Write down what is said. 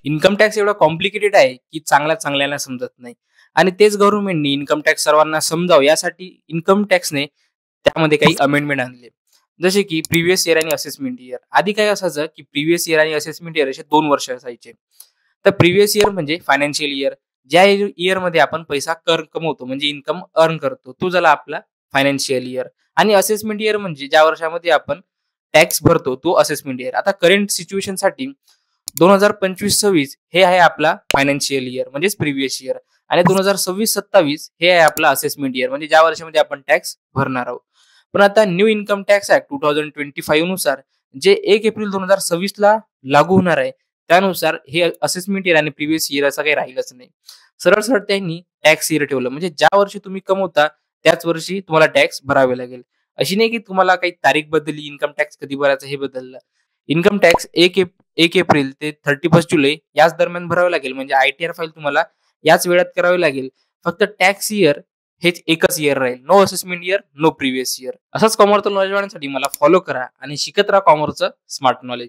Income tax एवढा complicated आहे की चांगल्याला समजत नाही. आणि तेच गव्हर्नमेंटनी इन्कम टॅक्स सर्वांना समजावं यासाठी इन्कम टॅक्सने त्यामध्ये काही अमेंडमेंट आणले. जसे की प्रिव्हियस इयर आणि असेसमेंट इयर. आधी काय असायचं की प्रिव्हियस इयर आणि असेसमेंट इयर असे 2 वर्ष असायचे. तर प्रिव्हियस इयर म्हणजे फायनान्शियल इयर, ज्या इयरमध्ये आपण पैसा कमवतो म्हणजे इन्कम अर्न करतो, तो झाला आपला फायनान्शियल इयर. आणि असेसमेंट इयर म्हणजे ज्या वर्षामध्ये आपण टॅक्स भरतो तो असेसमेंट इयर. आता करंट सिच्युएशनसाठी 2025-26 हे आहे आपला फायनान्शियल इयर म्हणजेच प्रिव्हियस इयर, आणि 2026-27 हे आहे आपला असेसमेंट इयर म्हणजे ज्या वर्षामध्ये आपण टॅक्स भरणार आहोत. पण आता न्यू इन्कम टॅक्स ऍक्ट 2025 नुसार जे 1 एप्रिल 2026 ला लागू होणार आहे, त्यानुसार हे असेसमेंट इयर आणि प्रिव्हियस इयर असं काही राहिलंच नाही. सरळ सरळ त्यांनी टॅक्स इयर ठेवलं म्हणजे ज्या वर्षी तुम्ही कमवता त्याच वर्षी तुम्हाला टॅक्स भरावे लागेल. अशी नाही की तुम्हाला काही तारीख बदलली, इन्कम टॅक्स कधी भरायचा हे बदललं. इन्कम टॅक्स 1 एप्रिल ते 31 जुलै याच दरम्यान भरावे लागेल. म्हणजे आयटीआर फाईल तुम्हाला याच वेळात करावी लागेल. फक्त टॅक्स इयर हेच एकच इयर राहील. No assessment year, no previous year. असाच कॉमर्सचं नॉलेज वाढवण्यासाठी मला फॉलो करा आणि शिकत राहा कॉमर्सचं स्मार्ट नॉलेज.